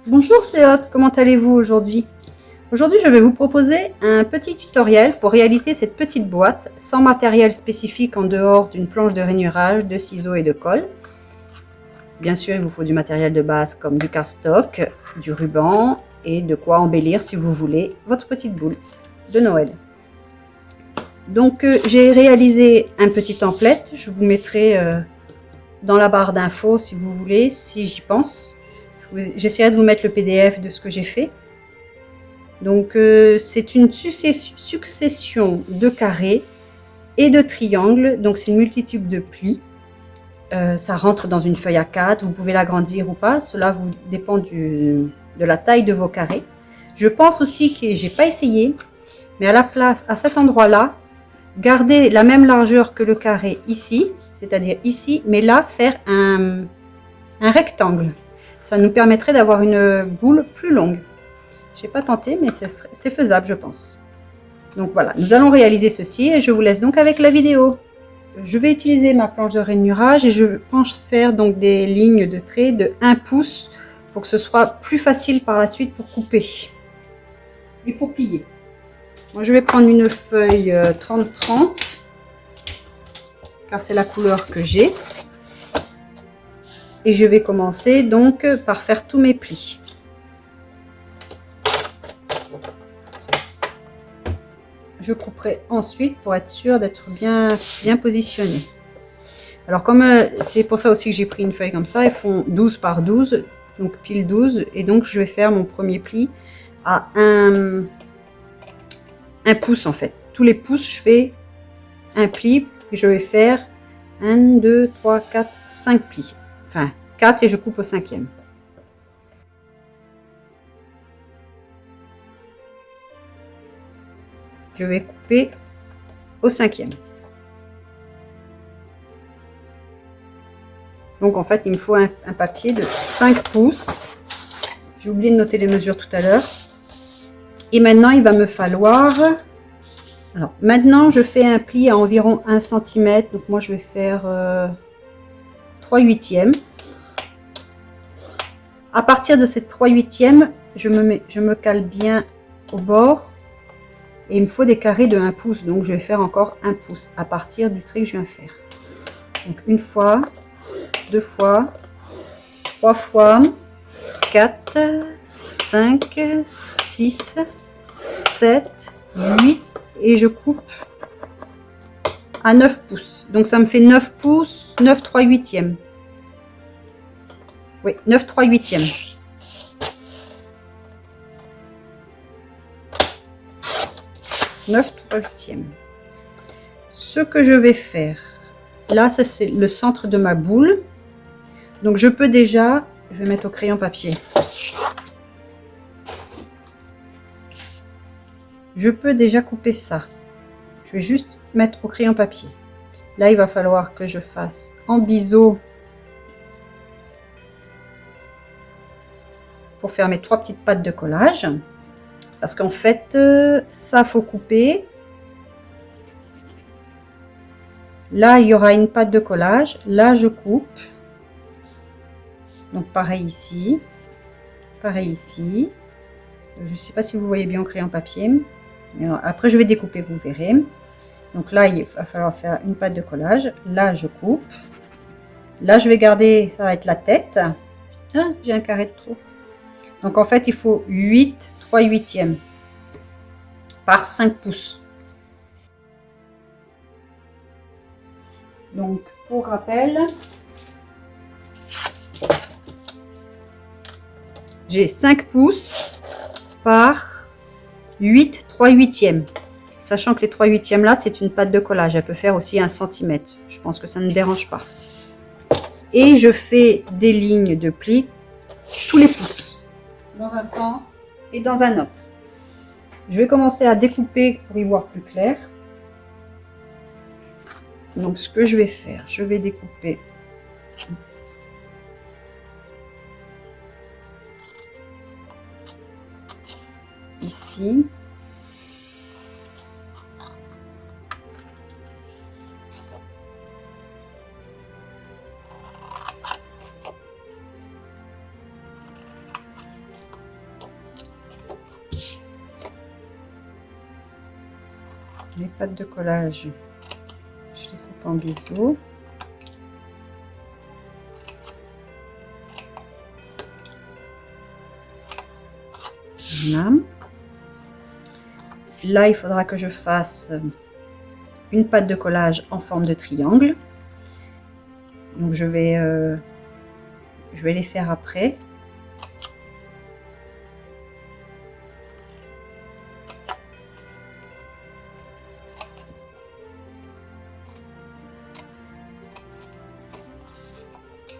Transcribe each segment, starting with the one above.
Bonjour c'est Hot, comment allez-vous aujourd'hui? Aujourd'hui je vais vous proposer un petit tutoriel pour réaliser cette petite boîte sans matériel spécifique en dehors d'une planche de rainurage, de ciseaux et de colle. Bien sûr il vous faut du matériel de base comme du cardstock, du ruban et de quoi embellir si vous voulez votre petite boule de Noël. Donc j'ai réalisé un petit template, je vous mettrai dans la barre d'infos si vous voulez, si j'y pense. J'essaierai de vous mettre le PDF de ce que j'ai fait. Donc c'est une succession de carrés et de triangles, donc c'est une multitude de plis. Ça rentre dans une feuille A4, vous pouvez l'agrandir ou pas, cela vous dépend de la taille de vos carrés. Je pense aussi que j'ai pas essayé, mais à la place, à cet endroit-là, garder la même largeur que le carré ici, c'est-à-dire ici, mais là faire un rectangle. Ça nous permettrait d'avoir une boule plus longue. Je n'ai pas tenté, mais c'est faisable, je pense. Donc voilà, nous allons réaliser ceci et je vous laisse donc avec la vidéo. Je vais utiliser ma planche de rainurage et je pense faire donc des lignes de traits de 1 pouce pour que ce soit plus facile par la suite pour couper et pour plier. Moi, je vais prendre une feuille 30-30 car c'est la couleur que j'ai. Et je vais commencer donc par faire tous mes plis. Je couperai ensuite pour être sûr d'être bien positionné. Alors comme c'est pour ça aussi que j'ai pris une feuille comme ça, ils font 12 par 12, donc pile 12, et donc je vais faire mon premier pli à 1 pouce en fait. Tous les pouces je fais un pli et je vais faire 1, 2, 3, 4, 5 plis. Enfin 4 et je coupe au 5e. Je vais couper au 5e. Donc en fait il me faut un papier de 5 pouces. J'ai oublié de noter les mesures tout à l'heure. Et maintenant il va me falloir... Alors maintenant je fais un pli à environ 1 cm. Donc moi je vais faire 3/8. À partir de cette 3/8, je me cale bien au bord. Et il me faut des carrés de 1 pouce. Donc je vais faire encore 1 pouce à partir du trait que je viens faire. Donc une fois, 2 fois, 3 fois, 4, 5, 6, 7, 8 et je coupe à 9 pouces. Donc ça me fait 9 pouces, 9 3/8. Oui, 9 3/8. Ce que je vais faire, là c'est le centre de ma boule. Donc je peux déjà, je vais mettre au crayon papier. Je peux déjà couper ça. Je vais juste mettre au crayon papier. Là, il va falloir que je fasse en biseau pour faire mes 3 petites pattes de collage. Parce qu'en fait, ça faut couper. Là, il y aura une patte de collage. Là, je coupe. Donc pareil ici. Pareil ici. Je ne sais pas si vous voyez bien au crayon papier. Mais après, je vais découper, vous verrez. Donc là, il va falloir faire une patte de collage. Là, je coupe. Là, je vais garder, ça va être la tête. Ah, j'ai un carré de trop. Donc en fait, il faut 8 3/8 par 5 pouces. Donc pour rappel, j'ai 5 pouces par 8 3/8. Sachant que les 3/8 là, c'est une patte de collage. Elle peut faire aussi 1 cm. Je pense que ça ne dérange pas. Et je fais des lignes de plis tous les pouces, dans un sens et dans un autre. Je vais commencer à découper pour y voir plus clair. Donc ce que je vais faire, je vais découper ici. Les pattes de collage, je les coupe en biseau. Voilà. Là, il faudra que je fasse une patte de collage en forme de triangle. Donc je vais les faire après.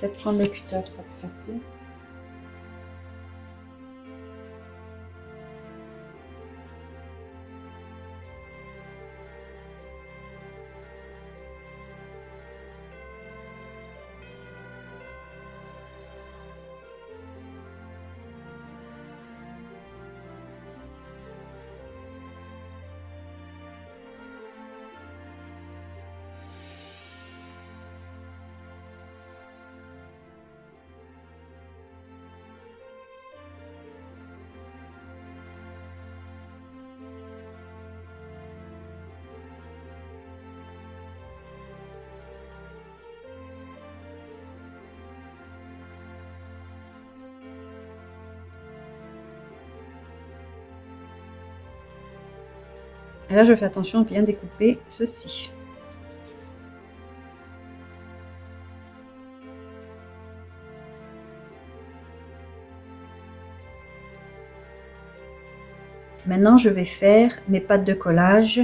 Peut-être prendre le cutter, ça sera plus facile. Et là, je fais attention à bien découper ceci. Maintenant, je vais faire mes pattes de collage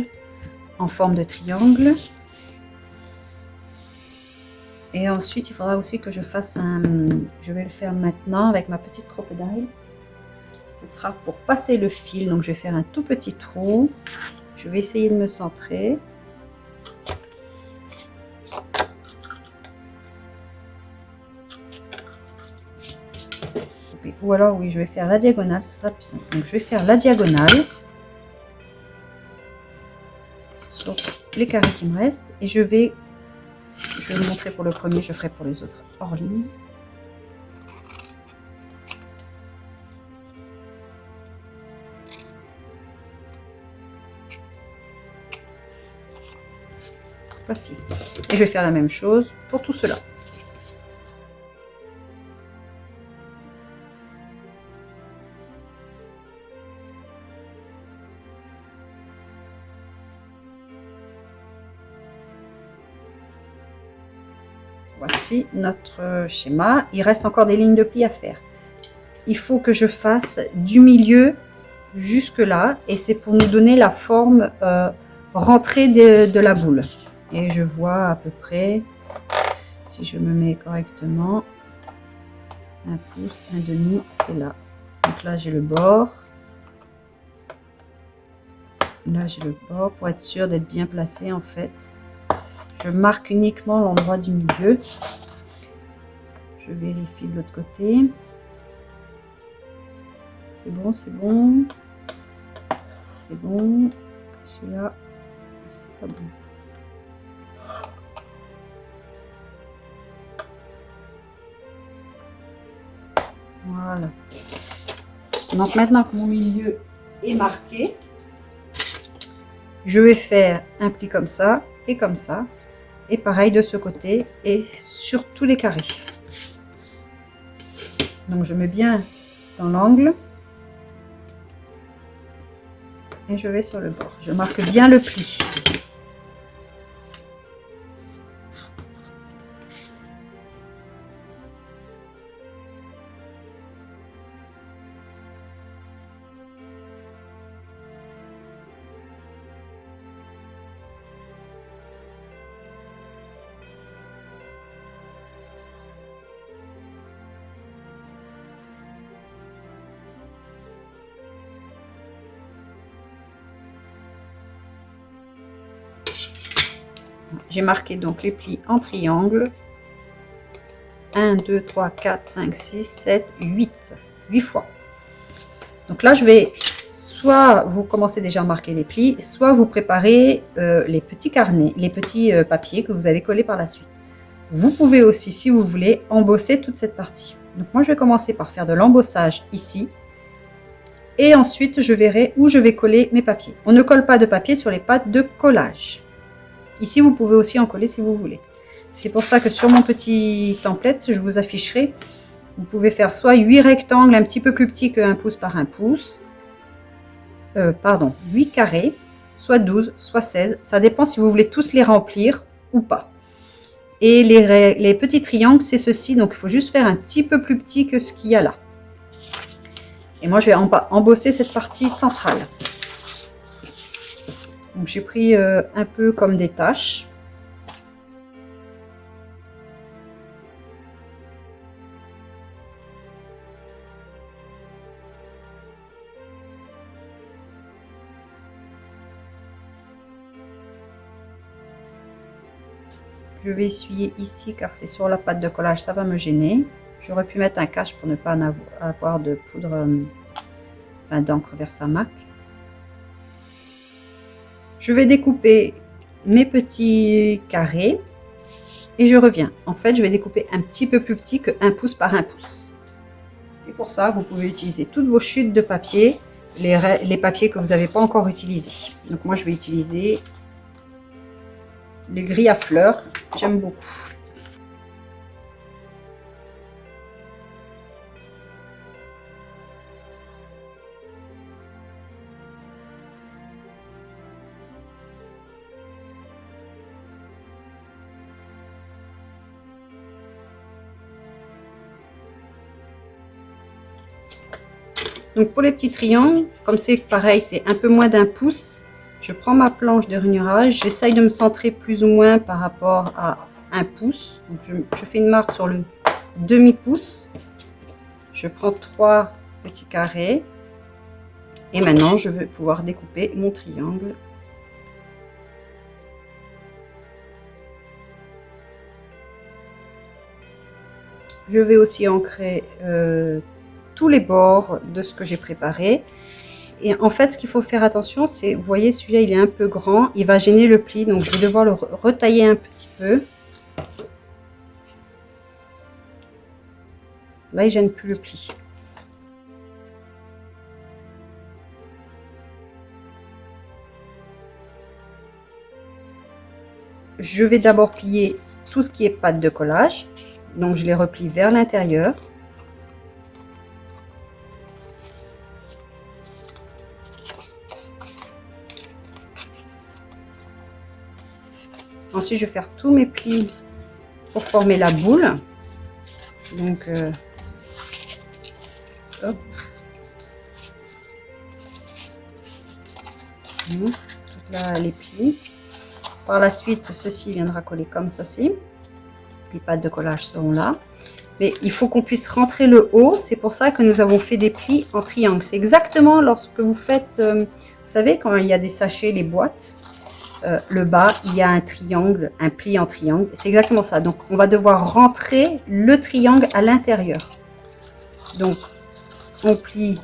en forme de triangle. Et ensuite, il faudra aussi que je fasse un... Je vais le faire maintenant avec ma petite crocodile. Ce sera pour passer le fil. Donc, je vais faire un tout petit trou. Je vais essayer de me centrer. Ou alors, oui, je vais faire la diagonale. Ce sera plus simple. Donc, je vais faire la diagonale sur les carrés qui me restent. Et je vais vous montrer pour le premier. Je ferai pour les autres hors ligne. Voici. Et je vais faire la même chose pour tout cela. Voici notre schéma. Il reste encore des lignes de pli à faire. Il faut que je fasse du milieu jusque là. Et c'est pour nous donner la forme rentrée de la boule. Et je vois à peu près, si je me mets correctement, un pouce, un demi, c'est là. Donc là, j'ai le bord. Là, j'ai le bord pour être sûr d'être bien placé en fait. Je marque uniquement l'endroit du milieu. Je vérifie de l'autre côté. C'est bon, c'est bon. C'est bon. Celui-là, pas bon. Voilà. Donc maintenant que mon milieu est marqué, je vais faire un pli comme ça et comme ça. Et pareil de ce côté et sur tous les carrés. Donc je mets bien dans l'angle. Et je vais sur le bord. Je marque bien le pli. J'ai marqué donc les plis en triangle. 1, 2, 3, 4, 5, 6, 7, 8. 8 fois. Donc là, je vais soit vous commencez déjà à marquer les plis, soit vous préparez les petits carnets, les petits papiers que vous allez coller par la suite. Vous pouvez aussi, si vous voulez, embosser toute cette partie. Donc moi, je vais commencer par faire de l'embossage ici. Et ensuite, je verrai où je vais coller mes papiers. On ne colle pas de papier sur les pattes de collage. Ici, vous pouvez aussi en coller si vous voulez. C'est pour ça que sur mon petit template, je vous afficherai. Vous pouvez faire soit 8 rectangles un petit peu plus petits que 1 pouce par 1 pouce. 8 carrés, soit 12, soit 16. Ça dépend si vous voulez tous les remplir ou pas. Et les petits triangles, c'est ceci. Donc, il faut juste faire un petit peu plus petit que ce qu'il y a là. Et moi, je vais embosser cette partie centrale. Donc, j'ai pris un peu comme des taches. Je vais essuyer ici car c'est sur la pâte de collage, ça va me gêner. J'aurais pu mettre un cache pour ne pas avoir de poudre d'encre Versamark. Je vais découper mes petits carrés et je reviens. En fait, je vais découper un petit peu plus petit que 1 pouce par 1 pouce. Et pour ça, vous pouvez utiliser toutes vos chutes de papier, les papiers que vous n'avez pas encore utilisés. Donc moi, je vais utiliser les gris à fleurs, j'aime beaucoup. Donc pour les petits triangles, comme c'est pareil, c'est un peu moins d'1 pouce, je prends ma planche de rainurage, j'essaye de me centrer plus ou moins par rapport à 1 pouce. Donc je fais une marque sur le demi-pouce. Je prends 3 petits carrés. Et maintenant, je vais pouvoir découper mon triangle. Je vais aussi ancrer tous les bords de ce que j'ai préparé. Et en fait, ce qu'il faut faire attention, c'est, vous voyez, celui-là, il est un peu grand. Il va gêner le pli, donc je vais devoir le retailler un petit peu. Là, il gêne plus le pli. Je vais d'abord plier tout ce qui est pâte de collage. Donc, je les replie vers l'intérieur. Ensuite, je vais faire tous mes plis pour former la boule. Donc, hop. Tout là, les plis. Par la suite, ceci viendra coller comme ceci. Les pattes de collage seront là. Mais il faut qu'on puisse rentrer le haut. C'est pour ça que nous avons fait des plis en triangle. C'est exactement lorsque vous faites, vous savez, quand il y a des sachets, les boîtes, le bas, il y a un triangle, un pli en triangle. C'est exactement ça. Donc, on va devoir rentrer le triangle à l'intérieur. Donc, on plie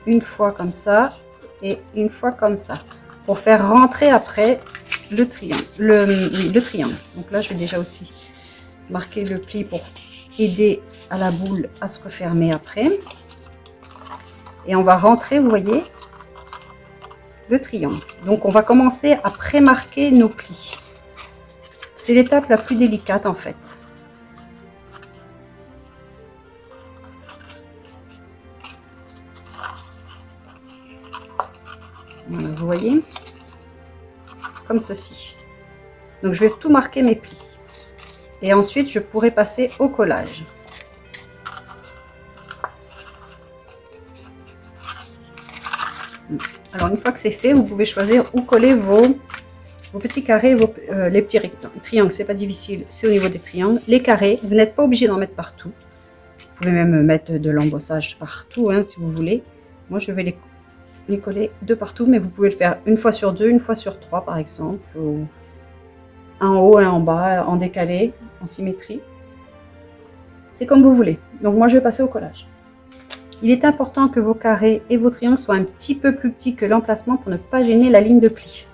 une fois comme ça et une fois comme ça pour faire rentrer après le triangle. Le triangle. Donc là, je vais déjà aussi marquer le pli pour aider à la boule à se refermer après. Et on va rentrer, vous voyez, le triangle. Donc on va commencer à pré-marquer nos plis. C'est l'étape la plus délicate en fait. Voilà, vous voyez, comme ceci. Donc je vais tout marquer mes plis. Et ensuite, je pourrai passer au collage. Alors, une fois que c'est fait, vous pouvez choisir où coller vos petits carrés, les petits triangles. C'est pas difficile, c'est au niveau des triangles. Les carrés, vous n'êtes pas obligé d'en mettre partout. Vous pouvez même mettre de l'embossage partout, hein, si vous voulez. Moi, je vais les coller de partout, mais vous pouvez le faire une fois sur deux, une fois sur trois, par exemple. Ou un en haut, un en bas, en décalé, en symétrie. C'est comme vous voulez. Donc moi, je vais passer au collage. Il est important que vos carrés et vos triangles soient un petit peu plus petits que l'emplacement pour ne pas gêner la ligne de pli.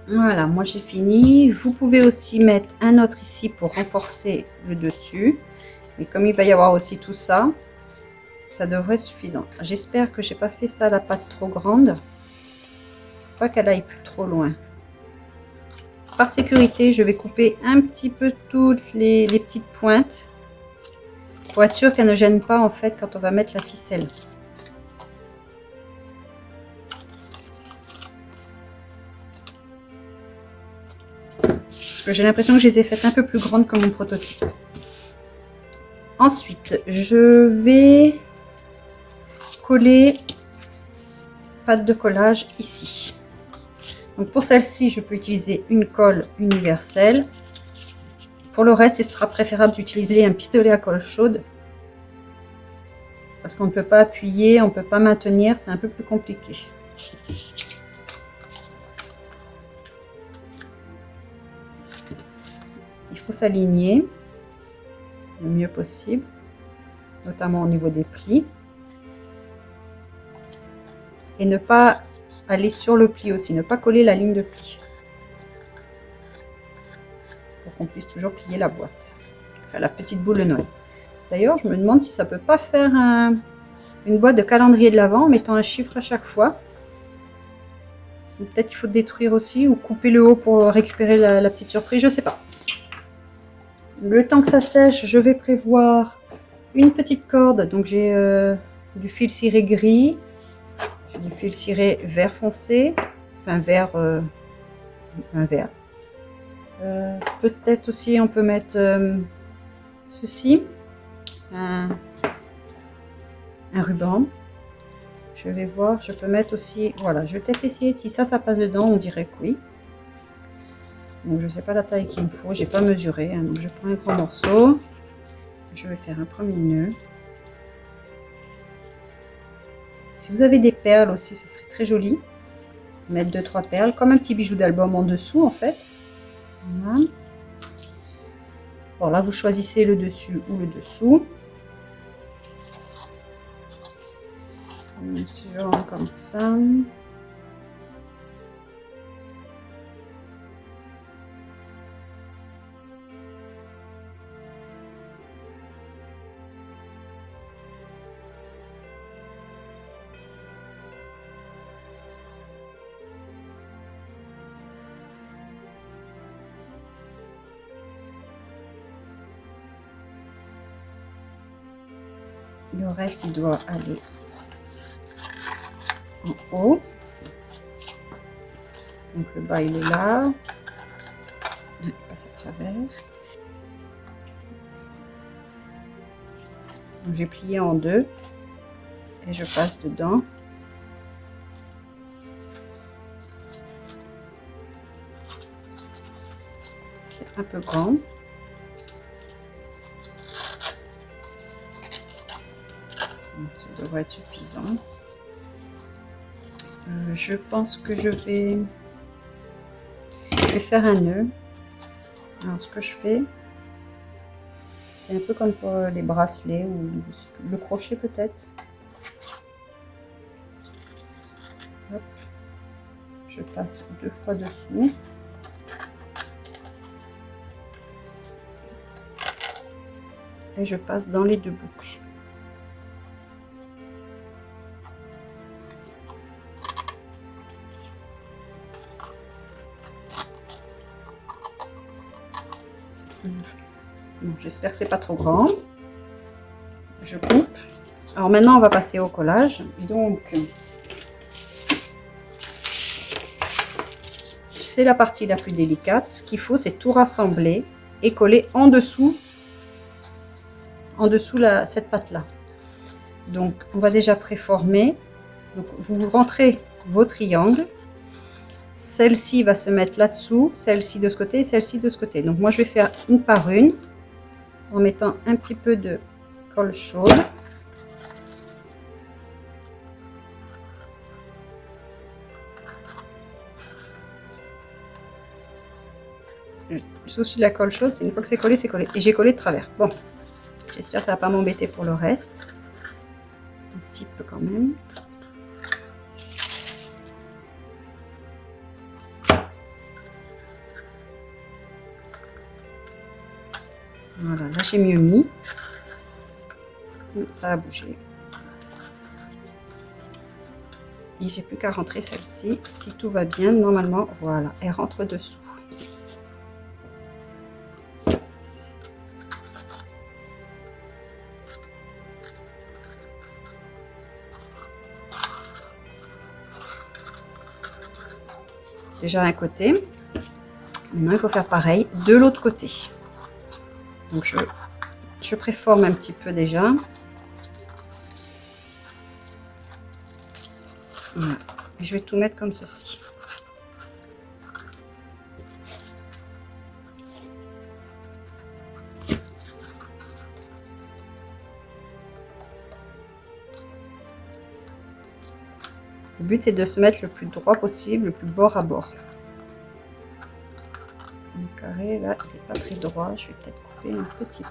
Voilà, moi j'ai fini. Vous pouvez aussi mettre un autre ici pour renforcer le dessus. Mais comme il va y avoir aussi tout ça, ça devrait être suffisant. J'espère que j'ai pas fait ça la pâte trop grande. Pas qu'elle aille plus trop loin. Par sécurité, je vais couper un petit peu toutes les petites pointes pour être sûr qu'elle ne gêne pas en fait quand on va mettre la ficelle. Parce que j'ai l'impression que je les ai faites un peu plus grandes que mon prototype. Ensuite, je vais coller pâte de collage ici. Donc pour celle-ci, je peux utiliser une colle universelle. Pour le reste, il sera préférable d'utiliser un pistolet à colle chaude. Parce qu'on ne peut pas appuyer, on ne peut pas maintenir, c'est un peu plus compliqué. Il faut s'aligner le mieux possible, notamment au niveau des plis. Et ne pas aller sur le pli aussi, ne pas coller la ligne de pli. Pour qu'on puisse toujours plier la boîte. Enfin, la petite boule de Noël. D'ailleurs, je me demande si ça peut pas faire une boîte de calendrier de l'Avent en mettant un chiffre à chaque fois. Peut-être qu'il faut détruire aussi ou couper le haut pour récupérer la petite surprise, je sais pas. Le temps que ça sèche, je vais prévoir une petite corde. Donc j'ai du fil ciré gris, du fil ciré vert foncé, enfin vert, un vert. Peut-être aussi on peut mettre ceci, un ruban. Je vais voir, je peux mettre aussi, voilà, je vais peut-être essayer si ça passe dedans, on dirait que oui. Donc je sais pas la taille qu'il me faut, j'ai pas mesuré, hein, donc je prends un grand morceau, je vais faire un premier nœud. Si vous avez des perles aussi, ce serait très joli. Mettre 2-3 perles, comme un petit bijou d'album en dessous en fait. Voilà. Bon là vous choisissez le dessus ou le dessous. Suivant comme ça. Le reste, il doit aller en haut. Donc le bas, il est là. Il passe à travers. J'ai plié en deux et je passe dedans. C'est un peu grand. Donc, ça devrait être suffisant. Je pense que je vais faire un nœud. Alors ce que je fais, c'est un peu comme pour les bracelets ou le crochet peut-être. Je passe 2 fois dessous. Et je passe dans les 2 boucles. Bon, j'espère que c'est pas trop grand. Je coupe. Alors maintenant, on va passer au collage. Donc, c'est la partie la plus délicate. Ce qu'il faut, c'est tout rassembler et coller en dessous cette pâte-là. Donc, on va déjà préformer. Donc, vous rentrez vos triangles. Celle-ci va se mettre là-dessous, celle-ci de ce côté et celle-ci de ce côté. Donc, moi, je vais faire une par une en mettant un petit peu de colle chaude. Le souci de la colle chaude, c'est une fois que c'est collé, c'est collé. Et j'ai collé de travers. Bon, j'espère que ça ne va pas m'embêter pour le reste. Un petit peu quand même. Voilà, là j'ai mieux mis. Ça a bougé. Et j'ai plus qu'à rentrer celle-ci. Si tout va bien, normalement, voilà, elle rentre dessous. Déjà un côté. Maintenant, il faut faire pareil de l'autre côté. Donc, je préforme un petit peu déjà. Voilà. Et je vais tout mettre comme ceci. Le but est de se mettre le plus droit possible, le plus bord à bord. Le carré là, il n'est pas très droit. Je vais peut-être couper un petit peu.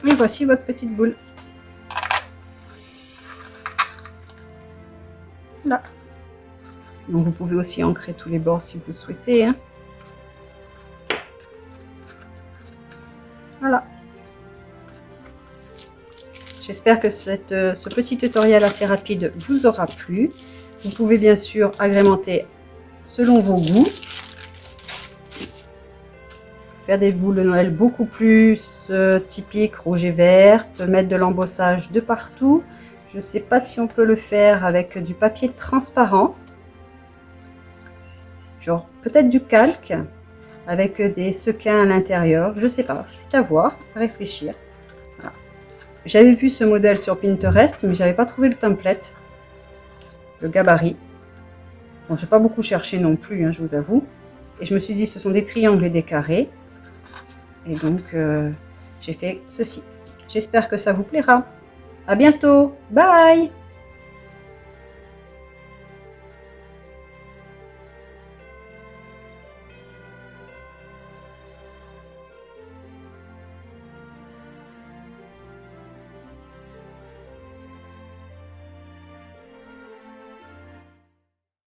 Et voici votre petite boule. Là. Donc vous pouvez aussi ancrer tous les bords si vous souhaitez. Hein. Voilà. J'espère que ce petit tutoriel assez rapide vous aura plu. Vous pouvez bien sûr agrémenter selon vos goûts. Faire des boules de Noël beaucoup plus typiques, rouge et verte, mettre de l'embossage de partout. Je ne sais pas si on peut le faire avec du papier transparent, genre peut-être du calque, avec des sequins à l'intérieur. Je ne sais pas, c'est à voir, à réfléchir. Voilà. J'avais vu ce modèle sur Pinterest, mais je n'avais pas trouvé le template, le gabarit. Bon, je n'ai pas beaucoup cherché non plus, hein, je vous avoue. Et je me suis dit, ce sont des triangles et des carrés. Et donc, j'ai fait ceci. J'espère que ça vous plaira. À bientôt. Bye!